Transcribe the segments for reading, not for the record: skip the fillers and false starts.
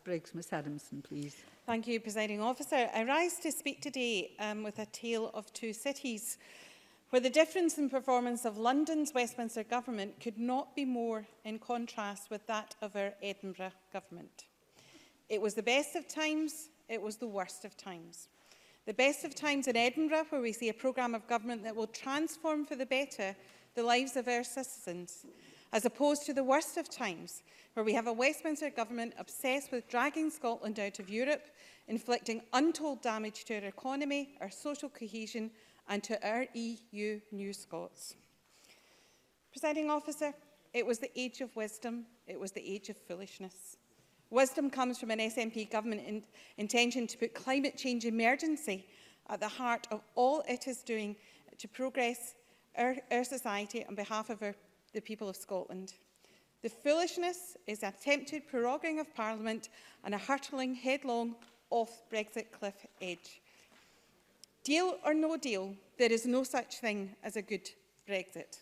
Briggs. Miss Adamson, please. Thank you, Presiding Officer. I rise to speak today with a tale of two cities, where the difference in performance of London's Westminster Government could not be more in contrast with that of our Edinburgh Government. It was the best of times, it was the worst of times. The best of times in Edinburgh, where we see a programme of government that will transform for the better the lives of our citizens, as opposed to the worst of times, where we have a Westminster Government obsessed with dragging Scotland out of Europe, inflicting untold damage to our economy, our social cohesion and to our EU New Scots. Presiding Officer, it was the age of wisdom, it was the age of foolishness. Wisdom comes from an SNP government intention to put climate change emergency at the heart of all it is doing to progress our society on behalf of the people of Scotland. The foolishness is an attempted proroguing of Parliament and a hurtling headlong off Brexit cliff edge. Deal or no deal, there is no such thing as a good Brexit.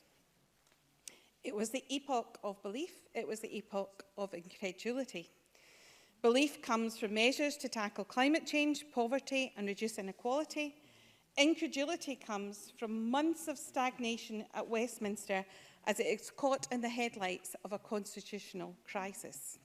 It was the epoch of belief, it was the epoch of incredulity. Belief comes from measures to tackle climate change, poverty and reduce inequality. Incredulity comes from months of stagnation at Westminster as it is caught in the headlights of a constitutional crisis.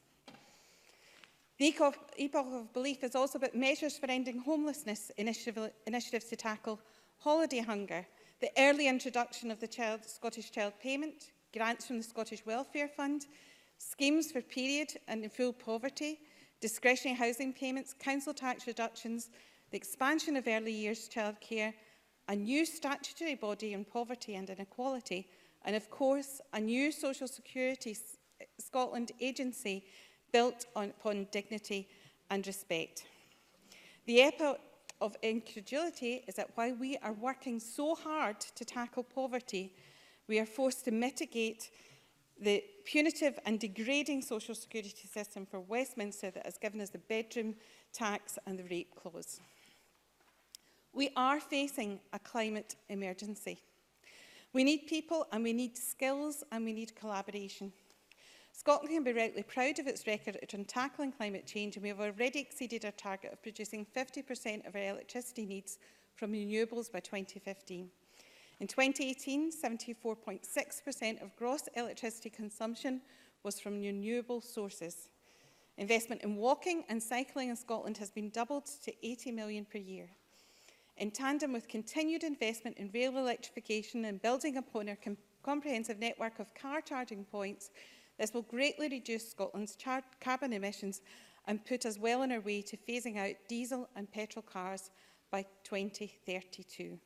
The epoch of belief is also about measures for ending homelessness, initiatives to tackle holiday hunger, the early introduction of the Scottish Child Payment, grants from the Scottish Welfare Fund, schemes for period and full poverty, discretionary housing payments, council tax reductions, the expansion of early years childcare, a new statutory body on poverty and inequality, and of course a new Social Security Scotland agency built upon dignity and respect. The epoch of incredulity is that while we are working so hard to tackle poverty, we are forced to mitigate the punitive and degrading social security system for Westminster that has given us the bedroom tax and the rape clause. We are facing a climate emergency. We need people and we need skills and we need collaboration. Scotland can be rightly proud of its record on tackling climate change, and we have already exceeded our target of producing 50% of our electricity needs from renewables by 2015. In 2018, 74.6% of gross electricity consumption was from renewable sources. Investment in walking and cycling in Scotland has been doubled to 80 million per year. In tandem with continued investment in rail electrification and building upon our comprehensive network of car charging points, this will greatly reduce Scotland's carbon emissions and put us well on our way to phasing out diesel and petrol cars by 2032.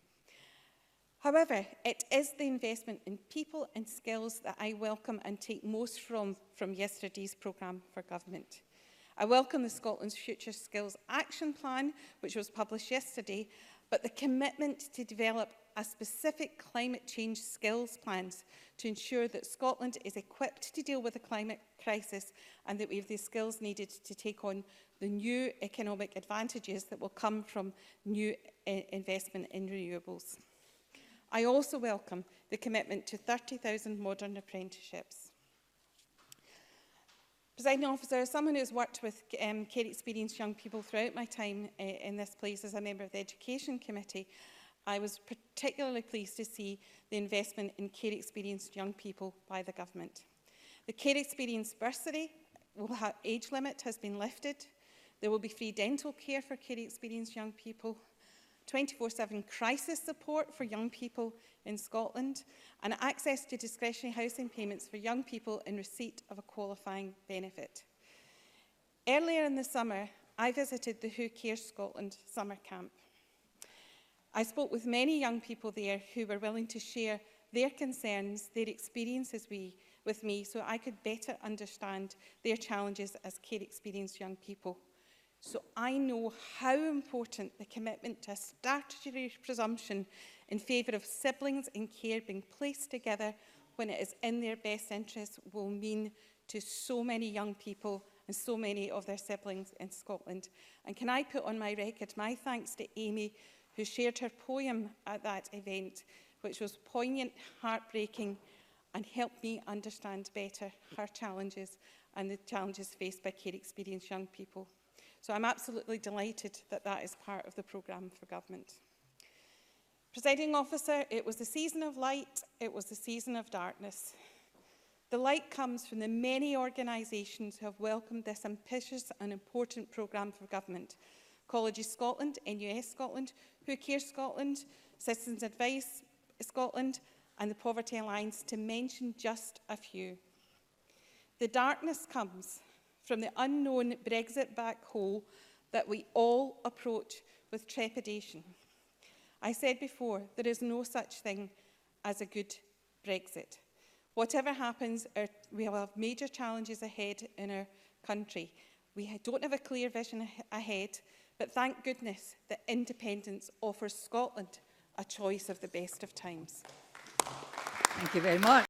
However, it is the investment in people and skills that I welcome and take most from yesterday's programme for government. I welcome the Scotland's Future Skills Action Plan, which was published yesterday, but the commitment to develop a specific climate change skills plans to ensure that Scotland is equipped to deal with the climate crisis and that we have the skills needed to take on the new economic advantages that will come from new investment in renewables. I also welcome the commitment to 30,000 modern apprenticeships. Presiding Officer, as someone who has worked with care experienced young people throughout my time in this place as a member of the Education Committee, I was particularly pleased to see the investment in care experienced young people by the government. The care experience bursary age limit has been lifted. There will be free dental care for care experienced young people, 24/7 crisis support for young people in Scotland, and access to discretionary housing payments for young people in receipt of a qualifying benefit. Earlier in the summer, I visited the Who Cares Scotland summer camp. I spoke with many young people there who were willing to share their concerns, their experiences with me, so I could better understand their challenges as care experienced young people. So I know how important the commitment to a statutory presumption in favour of siblings in care being placed together when it is in their best interests will mean to so many young people and so many of their siblings in Scotland. And can I put on my record my thanks to Amy, who shared her poem at that event, which was poignant, heartbreaking, and helped me understand better her challenges and the challenges faced by care experienced young people. So I'm absolutely delighted that that is part of the programme for government. Presiding Officer, it was the season of light, it was the season of darkness. The light comes from the many organisations who have welcomed this ambitious and important programme for government. Colleges Scotland, NUS Scotland, Who Cares Scotland, Citizens Advice Scotland and the Poverty Alliance, to mention just a few. The darkness comes from the unknown Brexit black hole that we all approach with trepidation. I said before, there is no such thing as a good Brexit. Whatever happens, we will have major challenges ahead in our country. We don't have a clear vision ahead, but thank goodness that independence offers Scotland a choice of the best of times. Thank you very much.